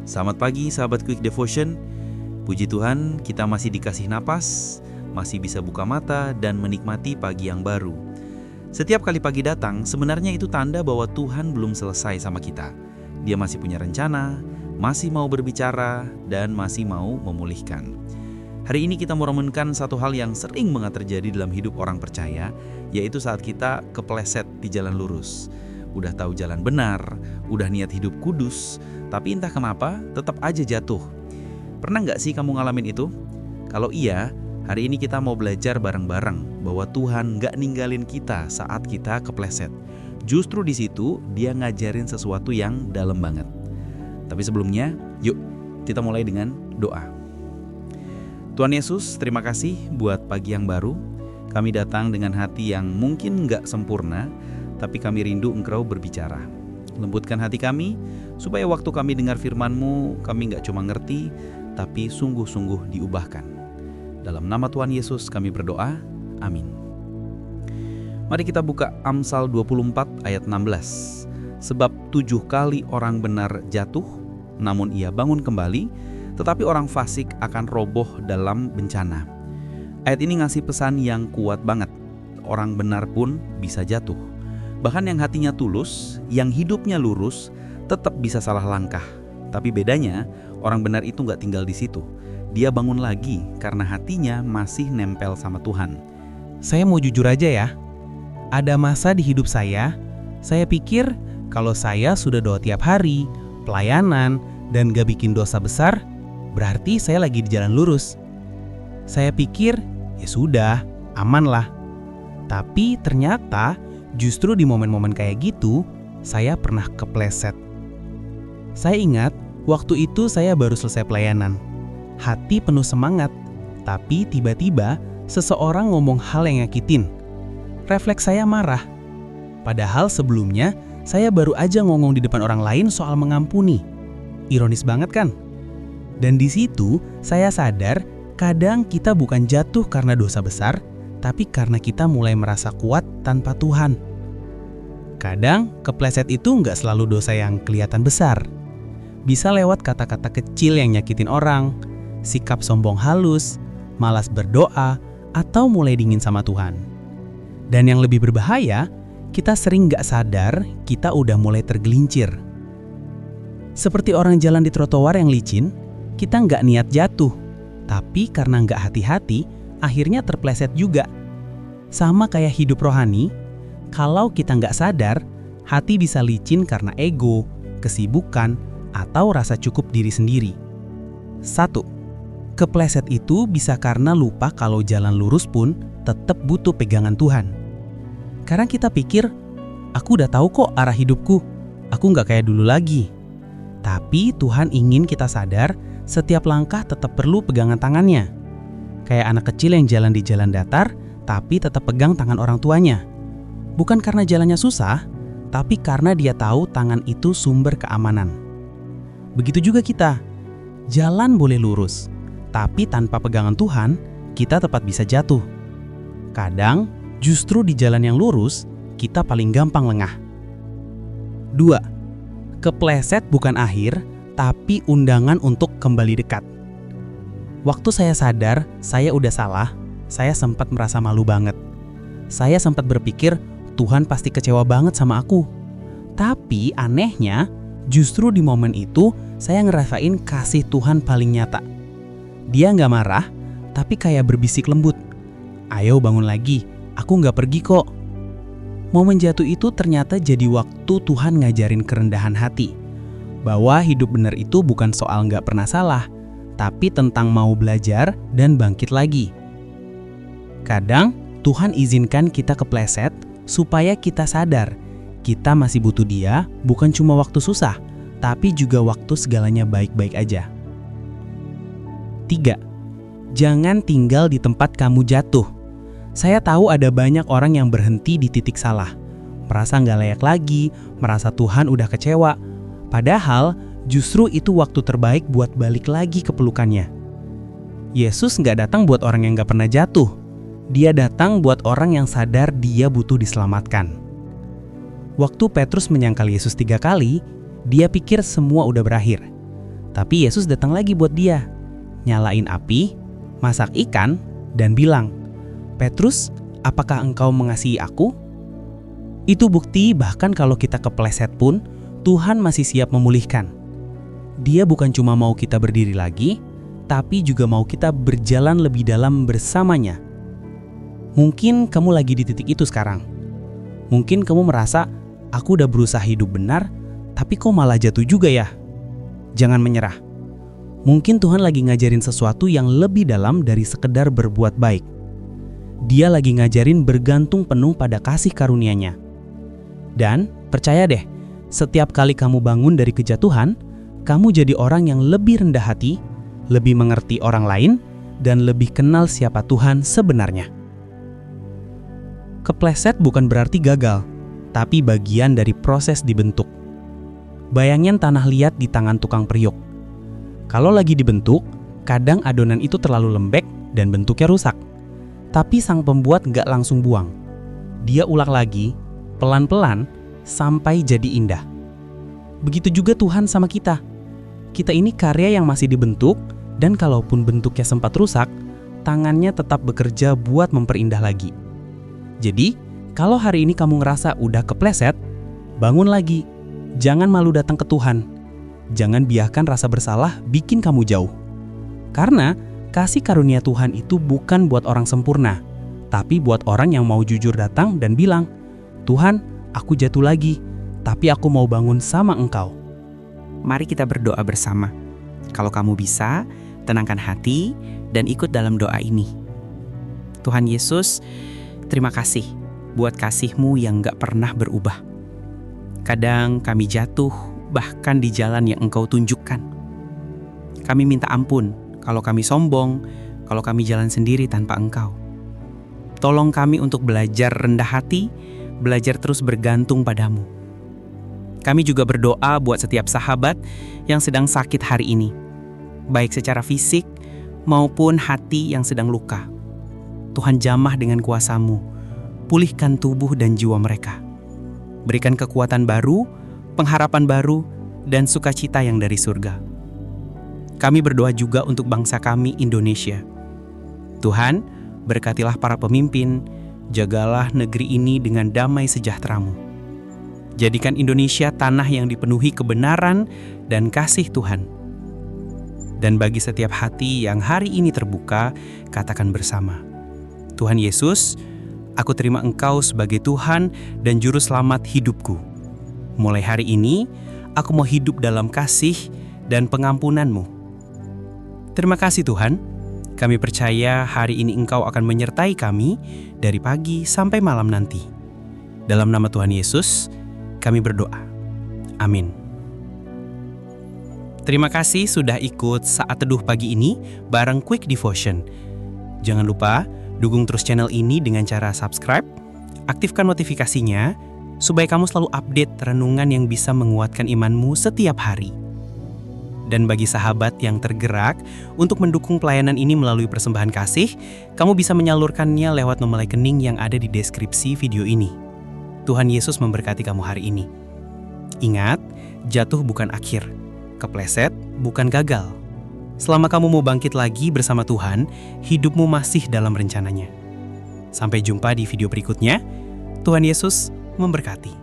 Selamat pagi sahabat Quick Devotion. Puji Tuhan kita masih dikasih napas, masih bisa buka mata dan menikmati pagi yang baru. Setiap kali pagi datang, sebenarnya itu tanda bahwa Tuhan belum selesai sama kita. Dia masih punya rencana, masih mau berbicara, dan masih mau memulihkan. Hari ini kita mau renungkan satu hal yang sering banget terjadi dalam hidup orang percaya, yaitu saat kita kepleset di jalan lurus. Udah tahu jalan benar, udah niat hidup kudus, tapi entah kenapa tetap aja jatuh. Pernah nggak sih kamu ngalamin itu? Kalau iya, hari ini kita mau belajar bareng-bareng bahwa Tuhan nggak ninggalin kita saat kita kepleset. Justru di situ Dia ngajarin sesuatu yang dalam banget. Tapi sebelumnya, yuk kita mulai dengan doa. Tuhan Yesus, terima kasih buat pagi yang baru. Kami datang dengan hati yang mungkin nggak sempurna, tapi kami rindu Engkau berbicara. Lembutkan hati kami, supaya waktu kami dengar firman-Mu, kami nggak cuma ngerti, tapi sungguh-sungguh diubahkan. Dalam nama Tuhan Yesus kami berdoa, amin. Mari kita buka Amsal 24 ayat 16. Sebab 7 kali orang benar jatuh, namun ia bangun kembali, tetapi orang fasik akan roboh dalam bencana. Ayat ini ngasih pesan yang kuat banget. Orang benar pun bisa jatuh. Bahkan yang hatinya tulus, yang hidupnya lurus, tetap bisa salah langkah. Tapi bedanya, orang benar itu nggak tinggal di situ. Dia bangun lagi karena hatinya masih nempel sama Tuhan. Saya mau jujur aja ya. Ada masa di hidup saya pikir kalau saya sudah doa tiap hari, pelayanan, dan gak bikin dosa besar, berarti saya lagi di jalan lurus. Saya pikir, ya sudah, aman lah. Tapi ternyata justru di momen-momen kayak gitu, saya pernah kepleset. Saya ingat, waktu itu saya baru selesai pelayanan. Hati penuh semangat, tapi tiba-tiba seseorang ngomong hal yang nyakitin. Refleks saya marah. Padahal sebelumnya, saya baru aja ngomong di depan orang lain soal mengampuni. Ironis banget kan? Dan di situ, saya sadar kadang kita bukan jatuh karena dosa besar, tapi karena kita mulai merasa kuat tanpa Tuhan. Kadang, kepleset itu nggak selalu dosa yang kelihatan besar. Bisa lewat kata-kata kecil yang nyakitin orang, sikap sombong halus, malas berdoa, atau mulai dingin sama Tuhan. Dan yang lebih berbahaya, kita sering nggak sadar kita udah mulai tergelincir. Seperti orang jalan di trotoar yang licin, kita nggak niat jatuh, tapi karena nggak hati-hati, akhirnya terpleset juga. Sama kayak hidup rohani, kalau kita nggak sadar, hati bisa licin karena ego, kesibukan, atau rasa cukup diri sendiri. 1. Kepleset itu bisa karena lupa kalau jalan lurus pun tetap butuh pegangan Tuhan. Karena kita pikir, aku udah tahu kok arah hidupku, aku nggak kayak dulu lagi. Tapi Tuhan ingin kita sadar, setiap langkah tetap perlu pegangan tangannya. Kayak anak kecil yang jalan di jalan datar, tapi tetap pegang tangan orang tuanya. Bukan karena jalannya susah, tapi karena dia tahu tangan itu sumber keamanan. Begitu juga kita. Jalan boleh lurus, tapi tanpa pegangan Tuhan, kita tetap bisa jatuh. Kadang, justru di jalan yang lurus, kita paling gampang lengah. 2. Kepleset bukan akhir, tapi undangan untuk kembali dekat. Waktu saya sadar saya udah salah, saya sempat merasa malu banget. Saya sempat berpikir, Tuhan pasti kecewa banget sama aku. Tapi anehnya, justru di momen itu saya ngerasain kasih Tuhan paling nyata. Dia nggak marah, tapi kayak berbisik lembut. Ayo bangun lagi, aku nggak pergi kok. Momen jatuh itu ternyata jadi waktu Tuhan ngajarin kerendahan hati. Bahwa hidup benar itu bukan soal nggak pernah salah, tapi tentang mau belajar dan bangkit lagi. Kadang Tuhan izinkan kita kepleset supaya kita sadar kita masih butuh Dia, bukan cuma waktu susah, tapi juga waktu segalanya baik-baik aja. 3. Jangan tinggal di tempat kamu jatuh. Saya tahu ada banyak orang yang berhenti di titik salah, merasa nggak layak lagi, merasa Tuhan udah kecewa. Padahal justru itu waktu terbaik buat balik lagi ke pelukannya. Yesus nggak datang buat orang yang nggak pernah jatuh. Dia datang buat orang yang sadar dia butuh diselamatkan. Waktu Petrus menyangkal Yesus 3 kali, dia pikir semua udah berakhir. Tapi Yesus datang lagi buat dia, nyalain api, masak ikan, dan bilang, "Petrus, apakah engkau mengasihi aku?" Itu bukti bahkan kalau kita kepleset pun, Tuhan masih siap memulihkan. Dia bukan cuma mau kita berdiri lagi, tapi juga mau kita berjalan lebih dalam bersamanya. Mungkin kamu lagi di titik itu sekarang. Mungkin kamu merasa, aku udah berusaha hidup benar, tapi kok malah jatuh juga ya? Jangan menyerah. Mungkin Tuhan lagi ngajarin sesuatu yang lebih dalam dari sekedar berbuat baik. Dia lagi ngajarin bergantung penuh pada kasih karunia-Nya. Dan percaya deh, setiap kali kamu bangun dari kejatuhan, kamu jadi orang yang lebih rendah hati, lebih mengerti orang lain, dan lebih kenal siapa Tuhan sebenarnya. Kepleset bukan berarti gagal, tapi bagian dari proses dibentuk. Bayangin tanah liat di tangan tukang periuk. Kalau lagi dibentuk, kadang adonan itu terlalu lembek dan bentuknya rusak. Tapi sang pembuat nggak langsung buang. Dia ulang lagi, pelan-pelan, sampai jadi indah. Begitu juga Tuhan sama kita. Kita ini karya yang masih dibentuk, dan kalaupun bentuknya sempat rusak, tangannya tetap bekerja buat memperindah lagi. Jadi, kalau hari ini kamu ngerasa udah kepleset, bangun lagi. Jangan malu datang ke Tuhan. Jangan biarkan rasa bersalah bikin kamu jauh. Karena kasih karunia Tuhan itu bukan buat orang sempurna, tapi buat orang yang mau jujur datang dan bilang, "Tuhan, aku jatuh lagi, tapi aku mau bangun sama Engkau." Mari kita berdoa bersama. Kalau kamu bisa, tenangkan hati dan ikut dalam doa ini. Tuhan Yesus, terima kasih buat kasih-Mu yang gak pernah berubah. Kadang kami jatuh bahkan di jalan yang Engkau tunjukkan. Kami minta ampun kalau kami sombong, kalau kami jalan sendiri tanpa Engkau. Tolong kami untuk belajar rendah hati, belajar terus bergantung padamu. Kami juga berdoa buat setiap sahabat yang sedang sakit hari ini, baik secara fisik maupun hati yang sedang luka. Tuhan jamah dengan kuasa-Mu, pulihkan tubuh dan jiwa mereka. Berikan kekuatan baru, pengharapan baru, dan sukacita yang dari surga. Kami berdoa juga untuk bangsa kami, Indonesia. Tuhan, berkatilah para pemimpin, jagalah negeri ini dengan damai sejahtera-Mu. Jadikan Indonesia tanah yang dipenuhi kebenaran dan kasih Tuhan. Dan bagi setiap hati yang hari ini terbuka, katakan bersama, Tuhan Yesus, aku terima Engkau sebagai Tuhan dan Juru Selamat hidupku. Mulai hari ini, aku mau hidup dalam kasih dan pengampunan-Mu. Terima kasih Tuhan, kami percaya hari ini Engkau akan menyertai kami dari pagi sampai malam nanti. Dalam nama Tuhan Yesus, kami berdoa. Amin. Terima kasih sudah ikut Saat Teduh Pagi ini bareng Quick Devotion. Jangan lupa, dukung terus channel ini dengan cara subscribe, aktifkan notifikasinya, supaya kamu selalu update renungan yang bisa menguatkan imanmu setiap hari. Dan bagi sahabat yang tergerak untuk mendukung pelayanan ini melalui persembahan kasih, kamu bisa menyalurkannya lewat nomor rekening yang ada di deskripsi video ini. Tuhan Yesus memberkati kamu hari ini. Ingat, jatuh bukan akhir, kepleset bukan gagal. Selama kamu mau bangkit lagi bersama Tuhan, hidupmu masih dalam rencananya. Sampai jumpa di video berikutnya. Tuhan Yesus memberkati.